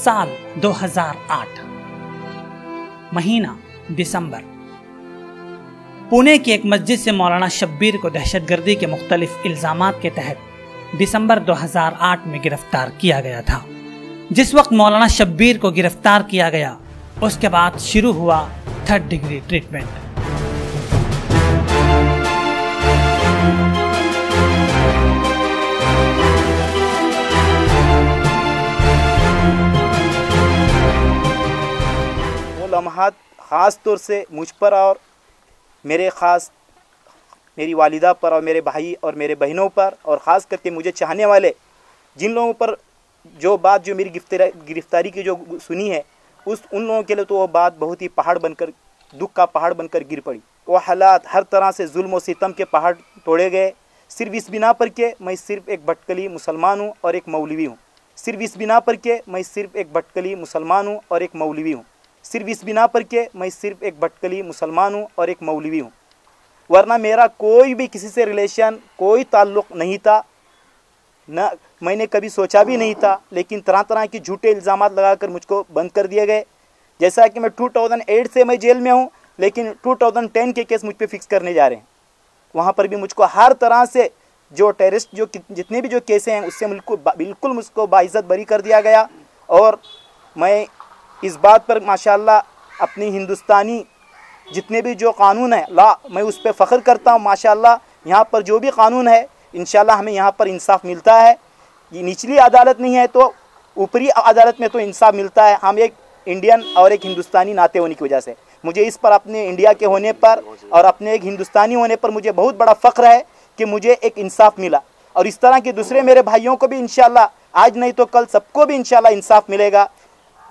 साल 2008, महीना दिसंबर। पुणे की एक मस्जिद से मौलाना शब्बीर को दहशतगर्दी के मुख्तलिफ इल्जामात के तहत दिसंबर 2008 में गिरफ्तार किया गया था। जिस वक्त मौलाना शब्बीर को गिरफ्तार किया गया, उसके बाद शुरू हुआ 3rd डिग्री ट्रीटमेंट। वो लम्हात ख़ास तौर से मुझ पर और मेरी वालिदा पर और मेरे भाई और मेरे बहनों पर और ख़ास करके मुझे चाहने वाले जिन लोगों पर जो बात जो मेरी गिरफ्तारी की जो सुनी है, उन लोगों के लिए तो वो बात बहुत ही पहाड़ बनकर, दुख का पहाड़ बनकर गिर पड़ी। वो हालात, हर तरह से जुल्म और सितम के पहाड़ तोड़े गए, सिर्फ इस बिना पर के मैं सिर्फ एक भटकली मुसलमान हूँ और एक मौलवी हूँ। सिर्फ इस बिना पर के मैं सिर्फ एक भटकली मुसलमान हूँ और एक मौलवी हूँ। सिर्फ इस बिना पर के मैं सिर्फ एक भटकली मुसलमान हूँ और एक मौलवी हूँ। वरना मेरा कोई भी किसी से रिलेशन, कोई ताल्लुक़ नहीं था, न मैंने कभी सोचा भी नहीं था। लेकिन तरह तरह के झूठे इल्ज़ामात लगाकर मुझको बंद कर दिए गए। जैसा कि मैं 2008 से मैं जेल में हूँ, लेकिन 2010 के केस मुझ पे फिक्स करने जा रहे हैं। वहाँ पर भी मुझको हर तरह से जो टेररिस्ट जो जितने भी जो केसें हैं, उससे बिल्कुल मुझको बाइज़्ज़त बरी कर दिया गया। और मैं इस बात पर माशाअल्लाह अपनी हिंदुस्तानी जितने भी जो कानून है मैं उस पर फ़ख्र करता हूँ। माशाअल्लाह यहाँ पर जो भी कानून है, इंशाअल्लाह हमें यहाँ पर इंसाफ मिलता है। ये निचली अदालत नहीं है तो ऊपरी अदालत में तो इंसाफ मिलता है। हम एक इंडियन और एक हिंदुस्तानी नाते होने की वजह से मुझे इस पर, अपने इंडिया के होने पर और अपने एक हिंदुस्तानी होने पर मुझे बहुत बड़ा फ़ख्र है कि मुझे एक इंसाफ मिला। और इस तरह के दूसरे मेरे भाइयों को भी इंशाअल्लाह आज नहीं तो कल सबको भी इंशाअल्लाह इंसाफ मिलेगा।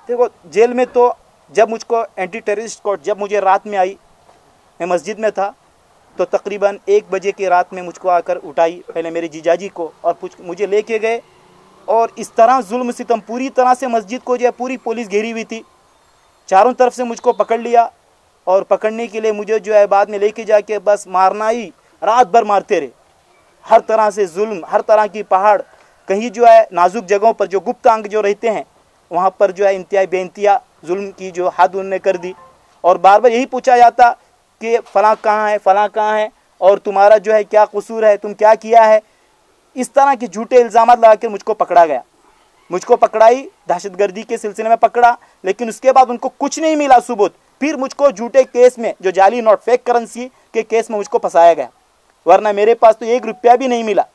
देखो, जेल में तो जब मुझको एंटी टेररिस्ट कोर्ट जब मुझे रात में आई, मैं मस्जिद में था, तो तकरीबन 1 बजे की रात में मुझको आकर उठाई पहले मेरे जीजाजी को और मुझे लेके गए। और इस तरह जुल्म सितम पूरी तरह से मस्जिद को जो है पूरी पुलिस घेरी हुई थी, चारों तरफ से मुझको पकड़ लिया। और पकड़ने के लिए मुझे जो है बाद में लेके जाके बस मारना ही, रात भर मारते रहे। हर तरह से जुल्म, हर तरह की पहाड़, कहीं जो है नाजुक जगहों पर जो गुप्त अंग जो रहते हैं वहाँ पर जो है इंतहा बेइंतहा जुल्म की जो हद उन्होंने कर दी। और बार बार यही पूछा जाता कि फ़लाँ कहाँ है, फ़लाँ कहाँ है, और तुम्हारा जो है क्या कसूर है, तुम क्या किया है। इस तरह के झूठे इल्ज़ाम लगा कर मुझको पकड़ा गया। मुझको पकड़ाई, दहशतगर्दी के सिलसिले में पकड़ा, लेकिन उसके बाद उनको कुछ नहीं मिला सबूत। फिर मुझको झूठे केस में, जो जाली नोट, फेक करेंसी के केस में मुझको फंसाया गया। वरना मेरे पास तो 1 रुपया भी नहीं मिला।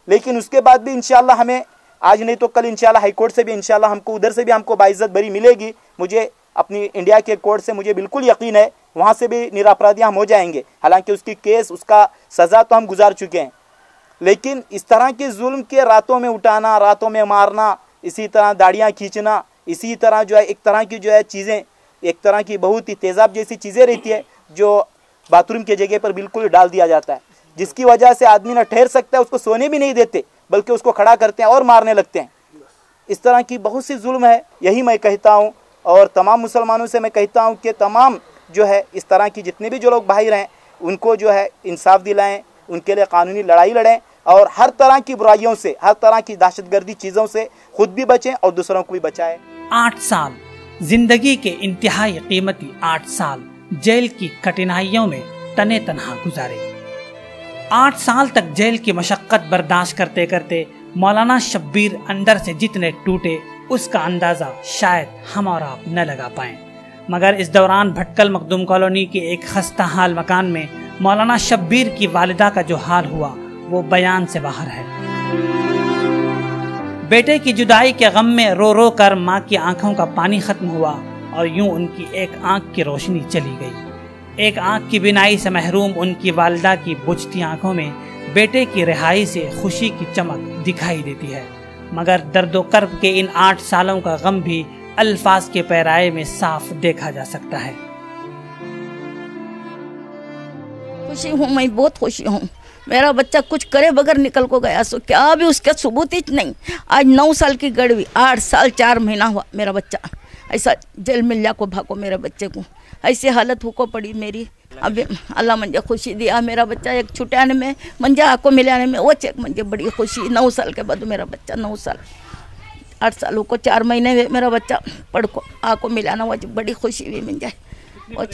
लेकिन उसके बाद भी इंशाअल्लाह हमें आज नहीं तो कल इंशाअल्लाह हाई कोर्ट से भी इंशाअल्लाह हमको उधर से भी हमको बाइज़्ज़त बरी मिलेगी। मुझे अपनी इंडिया के कोर्ट से मुझे बिल्कुल यकीन है, वहाँ से भी निरपराधी हम हो जाएंगे। हालांकि उसकी केस, उसका सज़ा तो हम गुजार चुके हैं। लेकिन इस तरह के जुल्म के रातों में उठाना, रातों में मारना, इसी तरह दाढ़ियाँ खींचना, इसी तरह जो है एक तरह की जो है चीज़ें, एक तरह की बहुत ही तेज़ाब जैसी चीज़ें रहती है जो बाथरूम के जगह पर बिल्कुल डाल दिया जाता है, जिसकी वजह से आदमी ना ठहर सकता है, उसको सोने भी नहीं देते, बल्कि उसको खड़ा करते हैं और मारने लगते हैं। इस तरह की बहुत सी जुल्म है। यही मैं कहता हूँ और तमाम मुसलमानों से मैं कहता हूँ कि तमाम जो है इस तरह की जितने भी जो लोग बाहर हैं, उनको जो है इंसाफ दिलाएं, उनके लिए कानूनी लड़ाई लड़ें और हर तरह की बुराइयों से, हर तरह की दहशतगर्दी चीज़ों से खुद भी बचें और दूसरों को भी बचाएं। 8 साल, जिंदगी के इंतहाई कीमती 8 साल जेल की कठिनाइयों में तने तन्हा गुजारे। 8 साल तक जेल की मशक्कत बर्दाश्त करते करते मौलाना शब्बीर अंदर से जितने टूटे, उसका अंदाजा शायद हम और आप न लगा पाएं। मगर इस दौरान भटकल मखदूम कॉलोनी के एक खस्ता हाल मकान में मौलाना शब्बीर की वालिदा का जो हाल हुआ वो बयान से बाहर है। बेटे की जुदाई के गम में रो रो कर माँ की आंखों का पानी खत्म हुआ और यूं उनकी एक आंख की रोशनी चली गई। एक आंख की बिनाई से महरूम उनकी वालिदा की बुझती आंखों में बेटे की रिहाई से खुशी की चमक दिखाई देती है। मगर दर्दो कर्ब के इन 8 सालों का गम भी अल्फाज के पैराए में साफ देखा जा सकता है। खुशी हूँ, मैं बहुत खुशी हूँ। मेरा बच्चा कुछ करे बगैर निकल को गया, सो क्या भी उसका सबूत ही नहीं। आज 9 साल की गड़वी, 8 साल 4 महीना हुआ मेरा बच्चा ऐसा जेल में लिया को भागो। मेरे बच्चे को ऐसी हालत होको पड़ी मेरी। अब अल्लाह मुझे खुशी दिया, मेरा बच्चा एक छुटाने में मंजा आको मिलाने में वो चेक मुझे बड़ी खुशी। 9 साल के बाद मेरा बच्चा 9 साल 8 सालों को 4 महीने हुए मेरा बच्चा पढ़ को आको मिलाना, वो बड़ी खुशी हुई मुझे। वो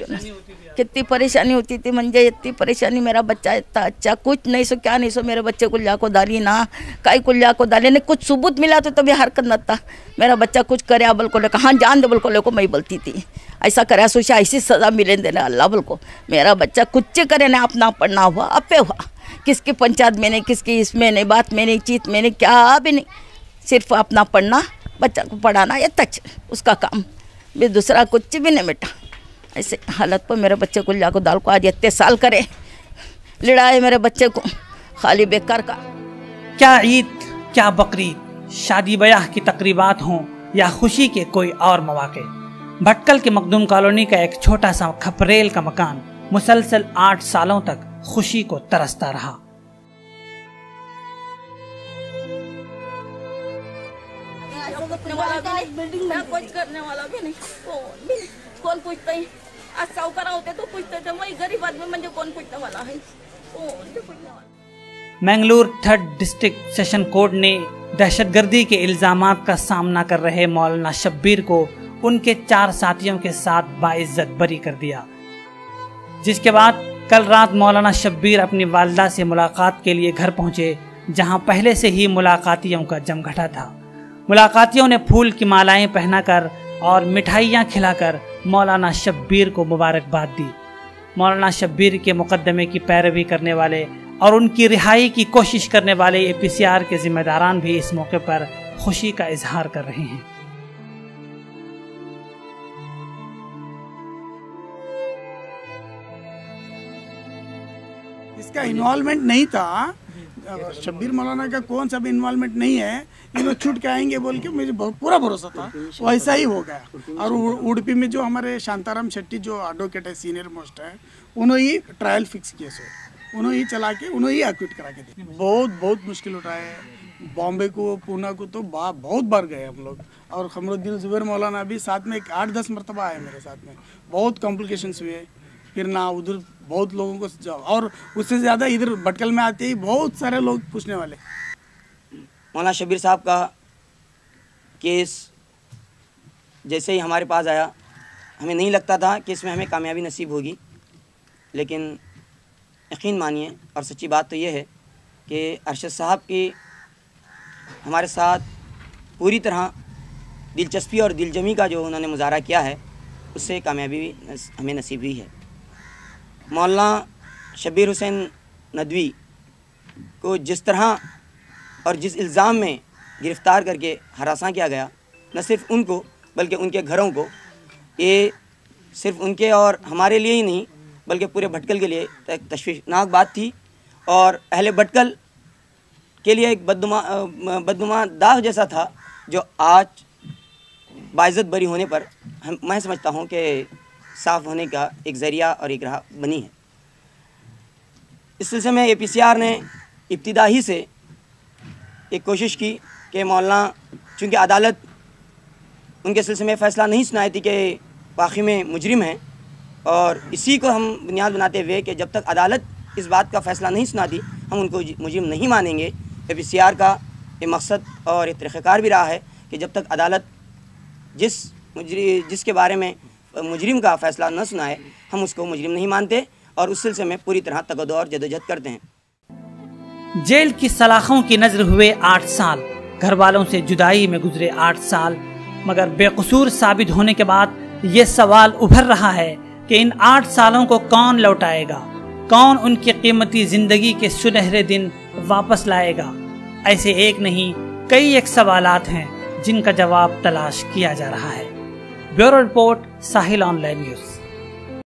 कितनी परेशानी होती थी मुझे, इतनी परेशानी। मेरा बच्चा इतना अच्छा, कुछ नहीं सो क्या नहीं सो, मेरे बच्चे कुल्ला को डाली ना, कई कुल्ला को डाली नहीं, कुछ सबूत मिला तो तभी हरकत न था। मेरा बच्चा कुछ करे बल को लेकर, हाँ जान दे बल को लेकर मैं बोलती थी, ऐसा करे सोचा ऐसी सज़ा मिले देना अल्लाह बल को। मेरा बच्चा कुछ करे ना, अपना पढ़ना हुआ अपे हुआ, किसकी पंचायत में नहीं, किसकी इसमें नहीं, बात में नहीं, चीत में नहीं, क्या भी नहीं, सिर्फ अपना पढ़ना, बच्चा को पढ़ाना, ये तच उसका काम भी, दूसरा कुछ भी नहीं बेटा। ऐसे हालत पर मेरे बच्चे को लाको दाल को आज इतने साल करे लड़ाए मेरे बच्चे को खाली बेकार का। क्या ईद, क्या बकरीद, शादी ब्याह की तकरीबात हों या खुशी के कोई और मौके, भटकल के मखदूम कॉलोनी का एक छोटा सा खपरेल का मकान मुसलसल 8 सालों तक खुशी को तरसता रहा। कौन पूछता है? आज साहूकार होते तो पूछते थे, वही गरीब आदमी मुझे कौन पूछने वाला है? Mangalore 3rd district session court ने दहशतगर्दी के इल्जामात का सामना कर रहे मौलाना शब्बीर को उनके 4 साथियों के साथ बाइज्जत बरी कर दिया, जिसके बाद कल रात मौलाना शब्बीर अपनी वालिदा से मुलाकात के लिए घर पहुंचे, जहां पहले से ही मुलाकातियों का जमघटा था। मुलाकातियों ने फूल की मालाएं पहनाकर और मिठाइयां खिलाकर मौलाना शब्बीर को मुबारकबाद दी। मौलाना शब्बीर के मुकदमे की पैरवी करने वाले और उनकी रिहाई की कोशिश करने वाले APCR के जिम्मेदारान भी इस मौके पर खुशी का इजहार कर रहे हैं। इसका इन्वॉल्वमेंट नहीं था, शब्बीर मौलाना का कौन सा भी इन्वॉल्वमेंट नहीं है, ये लोग छूट के आएंगे बोल के मुझे पूरा भरोसा था, वैसा ही हो गया। और उडुपी में जो हमारे शांताराम शेट्टी जो एडवोकेट है, सीनियर मोस्ट है, उन्होंने ही ट्रायल फिक्स किया, सो उन्होंने ही चला के उन्होंने ही एक्विट करा के दी। बहुत मुश्किल उठाए, बॉम्बे को पूना को तो बहुत बार गए हम लोग, और खमरुद्दीन जुबैर मौलाना भी साथ में 8-10 मरतबा आए मेरे साथ में। बहुत कॉम्प्लिकेशंस हुए, फिर ना उधर बहुत लोगों को जाओ, और उससे ज़्यादा इधर भटकल में आते ही बहुत सारे लोग पूछने वाले। मौलाना शब्बीर साहब का केस जैसे ही हमारे पास आया, हमें नहीं लगता था कि इसमें हमें कामयाबी नसीब होगी, लेकिन यकीन मानिए और सच्ची बात तो ये है कि अरशद साहब की हमारे साथ पूरी तरह दिलचस्पी और दिलजमी का जो उन्होंने मुजाहरा किया है, उससे कामयाबी हमें नसीब हुई है। मौलाना शब्बीर हुसैन नदवी को जिस तरह और जिस इल्ज़ाम में गिरफ़्तार करके हरासा किया गया, न सिर्फ उनको बल्कि उनके घरों को, ये सिर्फ उनके और हमारे लिए ही नहीं बल्कि पूरे भटकल के लिए एक तशवीशनाक बात थी, और अहले भटकल के लिए एक बदनुमा दाग जैसा था, जो आज बाइज़्ज़त बरी होने पर मैं समझता हूँ कि साफ़ होने का एक ज़रिया और एक राह बनी है। इस सिलसिले में APCR ने इब्तिदा ही से एक कोशिश की कि मौलाना, चूँकि अदालत उनके सिलसिले में फ़ैसला नहीं सुनाई थी कि वाक़ई में मुजरिम हैं, और इसी को हम बुनियाद बनाते हुए कि जब तक अदालत इस बात का फ़ैसला नहीं सुनाती हम उनको मुजरिम नहीं मानेंगे। APCR का ये मकसद और ये तरीक़ाकार भी रहा है कि जब तक अदालत जिसके बारे में मुजरिम का फ़ैसला न सुनाए हम उसको मुजरिम नहीं मानते, और उस सिलसिले में पूरी तरह तगदो और जदोजहद करते हैं। जेल की सलाखों की नजर हुए 8 साल, घर वालों से जुदाई में गुजरे 8 साल, मगर बेकसूर साबित होने के बाद ये सवाल उभर रहा है कि इन 8 सालों को कौन लौटाएगा, कौन उनकी कीमती जिंदगी के सुनहरे दिन वापस लाएगा। ऐसे एक नहीं कई एक सवालात हैं जिनका जवाब तलाश किया जा रहा है। ब्यूरो रिपोर्ट, साहिल ऑनलाइन न्यूज़।